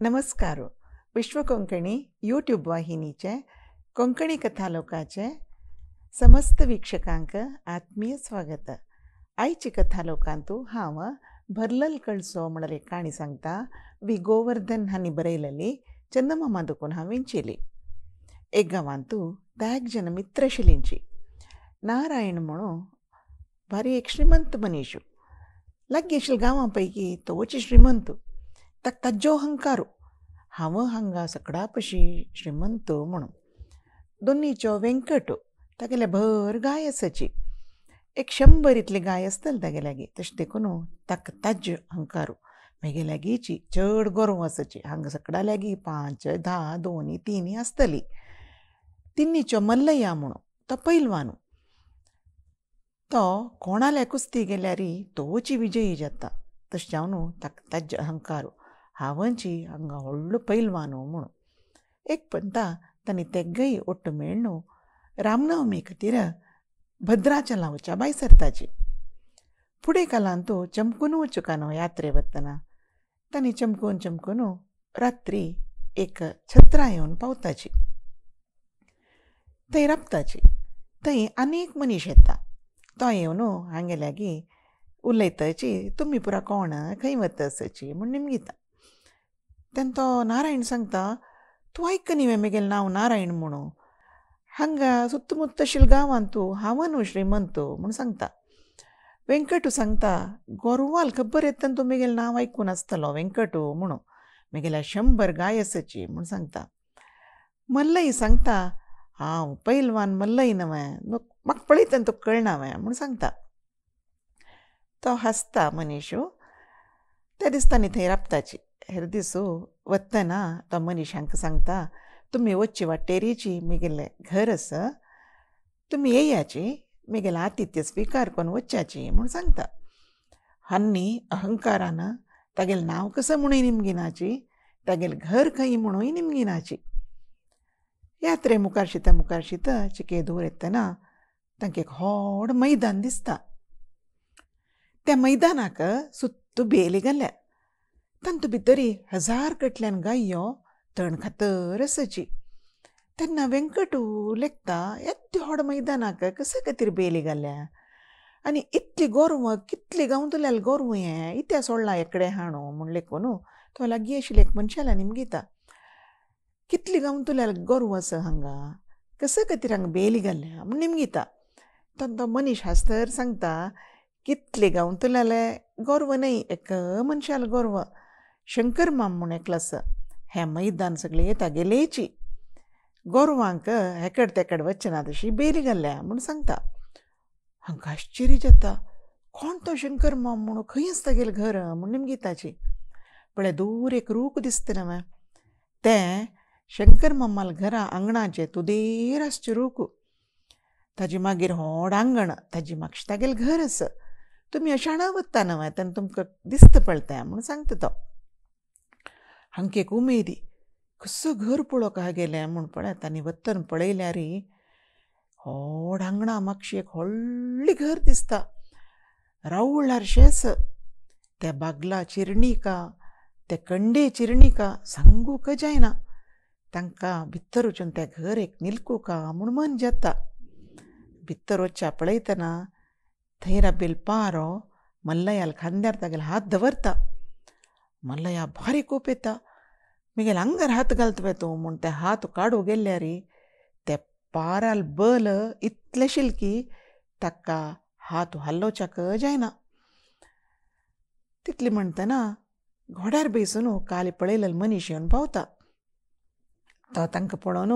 नमस्कार. विश्व कोंकणी यूट्यूब वाहिनीचे कोंकणी कथालोकाचे समस्त वीक्षकांक आत्मीय स्वागत. आयची कथालोकांतू हांव भरलल कळसो म्हणल्यार एक काणी सांगता. वी गोवर्धन हांणी बरयलेली चंदमामा दुखून हांव विंचिली. एक गांवांतू धा एक जन मित्र आशिल्लींची. नारायण म्हणून भारी एक श्रीमंत मनीस. लागीं आशिल्ल्या गांवां पैकी तो वची श्रीमंत. ताका ताज्यो अहंकारू. हांव हांगा सकडा पशी श्रीमंत म्हणून. दोनीचो वेंकट, तागेले भर गाय आसाची. एक 100 इतली गाय आसतली तागे लागीं. तशें देखून ताका ताज्यो अहंकारू. म्हगे लागींची चड गोरवां आसाची. हांगा सकडा लागीं 5, 10, 2, 3 आसतली. तिन्नीचो मल्लया म्हणून तो पैलवान. तो कोणाल्या कुस्ती गेल्यार तो वची विजयी जाता. तशें जावन ताका ताज्यो अहंकारू. हांवची हांगा व्हडलो पैलवान म्हणून. एक पंता तांणी तेगय ओट्ट मेळून रामनवमी खातीर भद्राचलां वचच्या भायर सरताची. फुडें कालांत चमकून वचूं न्हू यात्रे वतना. तांणी चमकून रात्री एक छत्रा येवन पावताची. थंय राबताची. थंय आनीक मनीस येता. तो येवन हांगे लागीं उलयताची, तुमी पुरा कोण, खंय वता आसाची म्हूण निमगीता. तेन्ना तो नारायण सांगता, तूं आयक न्ही म्हगेलें नांव नारायण म्हणून. हांगा सुत्तमुत्त आशिल्ल्या गांवांत हांव न्हू श्रीमंत म्हूण सांगता. वेंकट सांगता, गोरवाल खबर येता तूं म्हगेलें नांव आयकून आसतलो वेंकट म्हणून. म्हगेल्या 100 गाय आसाची म्हूण सांगता. मल्लय सांगता, हांव पैलवान मल्लय न्हय, म्हाका पळयतना तुका कळना म्हूण सांगता. तो हांसता मनीस. त्या दिसतांनी थंय राबताची. हेर दीस वतना तो मनीस हांकां सांगता, तुमी वच्चे वाटेरीची म्हगेलें घर आसा, तुमी येयाची, म्हगेलें आतिथ्य स्विकार करून वच्चाची म्हूण सांगता. हांनी अहंकारान तागेलें नांव कसो म्हणूय निमगिनाची, तागेलें घर खंय म्हणूय निमगिनाची. यात्रे मुखार शिता चिके दूर येतना तांकां एक व्हड मैदान दिसता. त्या मैदानाक सुत्त बेली घाल्या. तांतू भितर 1000 गटल्यान गायो तण खातर आसाची. तेन्ना वेंकट लेखता, येद्या व्हड मैदानाक कशे खातीर बेली घाल्या आनी इतली गोरवां, कितली गांवतल्याल गोरवां हें इत्या सोडलां एकडे हाणू म्हूण लेखून तो लागीं आशिल्ल्या एक मनशाला निमगीता. कितली गांवतल्याल गोरवां आसा हांगा, कशे खातीर हांगा बेली घाल्या म्हूण निमगीता. तो मनीस हांसतर सांगता, कितली गांवतल्याल गोरवां न्हय, एक मनशाल गोरवां. शंकर माम म्हूण एकलो आसा. हें मैदान सगळें तागेलेची. गोरवांक हेकड तेकड वचना तशी बेली घाल्या म्हूण सांगता. हांकां आश्चर्य जाता. कोण तो शंकर माम म्हणून, खंय आसा तागेलें घर म्हूण निमगीताची. पळय दूर एक रूख दिसता न्हय, तें शंकर मामाल घरा आंगणाचें तुदेर आसचें रूख. ताजे मागीर व्हड आंगण, ताजे मागशें तागेलें घर आसा. तुमी अशाणा वता न्हय तेन्ना तुमकां दिसता पळय म्हूण सांगता तो. हांकां एक उमेदी, कसो घर पळोवंक गेलें म्हूण पळय तांणी वतन पळयल्यार व्हड आंगणा मागशें एक व्हडलें घर दिसता. रावळारशें आसा. त्या बागला चिरणीका, ते कंडे चिरणीका सांगूंक जायना. तांकां भितर वचून त्या घर एक निलकू का म्हूण मन जाता. भितर वच्च्या पळयतना थंय राबिल्लो पारो मल्लयाल खांद्यार तागेलो हात दवरता. मल्लया भारी खूप येता. म्हगेल्या आंगार हात घालता पळय तूं म्हूण ते हात काडूं गेल्यार त्या पाराल बल इतलें आशिल्लें की ताका हात हालोवच्याक जायना. तितलें म्हणटना घोड्यार बसून काली पळयलेलो मनीस येवन पावता. तो तांकां पळोवन,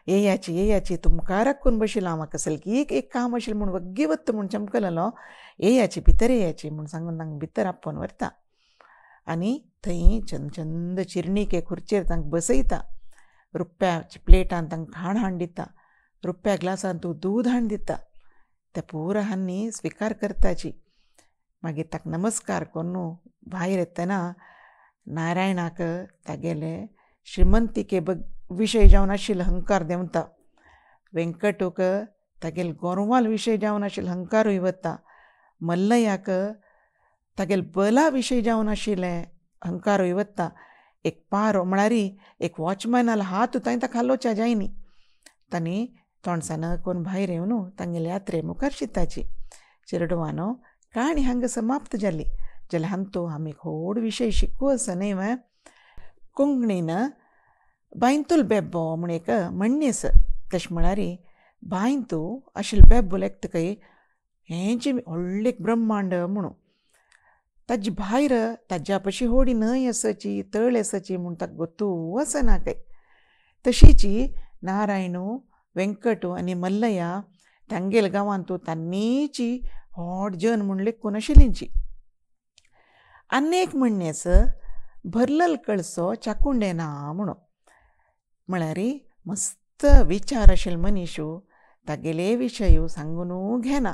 येयाची तूं मुखार राखून बशिल्लो, हांव म्हाका सलकी एक काम आशिल्लें म्हूण वग्गी वता म्हूण चमकलेलो, येयाची भितर येयाची म्हूण सांगून तांकां भितर आपोवन व्हरता. आनी थंय चंद चिरणीके खुर्चेर तांकां बसयता. रुप्याच्या प्लेटान तांकां खाण हाडून दिता. रुप्या ग्लासान तूं दूद हाडून दिता. त्या पुरा हांनी स्विकार करताची. मागीर ताका नमस्कार करून भायर येतना नारायणाक तागेले श्रीमंतीके विशय जावन आशिल्लो अहंकार देंवता. वेंकटूक तागेले गोरवाल विशय जावन आशिल्लो अहंकारूय वता. मल्लयाक तागेले बला विशय जावन आशिल्लें अहंकारूय वता. एक पारो म्हळ्यार एक वॉचमॅनाल हात तांकां खालोवच्या जायनी. तांणी तोणसान कोण भायर येवन तांगेले यात्रे मुखार शिताची. चेडवानो काणी हांगा समाप्त जाली जाल्यार हांतू आमी व्हड विशय शिकूं आसा न्ही वा. कोंकणीन बांयतूल बेब्बो म्हूण एक म्हणणी आसा. तशें म्हळ्यार बांयतू आशिल्लो बेब्बो लेखतकय हें जें व्हडलें ब्रह्मांड म्हणून ताजे भायर ताज्या पशी व्हडी न्हंय आसाची तळ आसाची म्हूण ताका गोतू आसना काय. तशीची नारायणू व्यंकटू आनी मल्लया तांगेल्या गांवांतू तांणीची व्हड जन म्हूण लेखून आशिल्लींची. आनी एक म्हणणी आसा भरलल कळसो चाकुंडे ना म्हणून. म्हळ्यार मस्त विचार आशिल्लो मनीसू तागेले विशय सांगून घेना.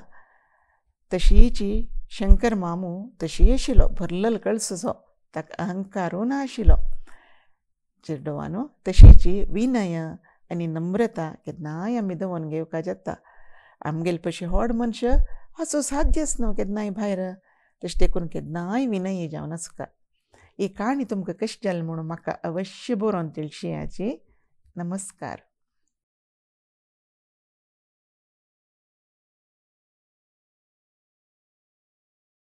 तशीची शंकर मामू तशी आशिल्लो भरलल कळसो ताका अहंकारू नाशिल्लो. चेडवानो तशीची विनय आनी नम्रता केन्नाय आमी दवरून घेवपा जाता. आमगेले पशी व्हड मनशां आसूं साध्यच न्हू केन्नाय भायर. तशें देखून केन्नाय विनयी जावन आसुका. ही काणी तुमकां कशी जाली म्हणून म्हाका अवश्य बरोवन तिळशियाची. नमस्कार.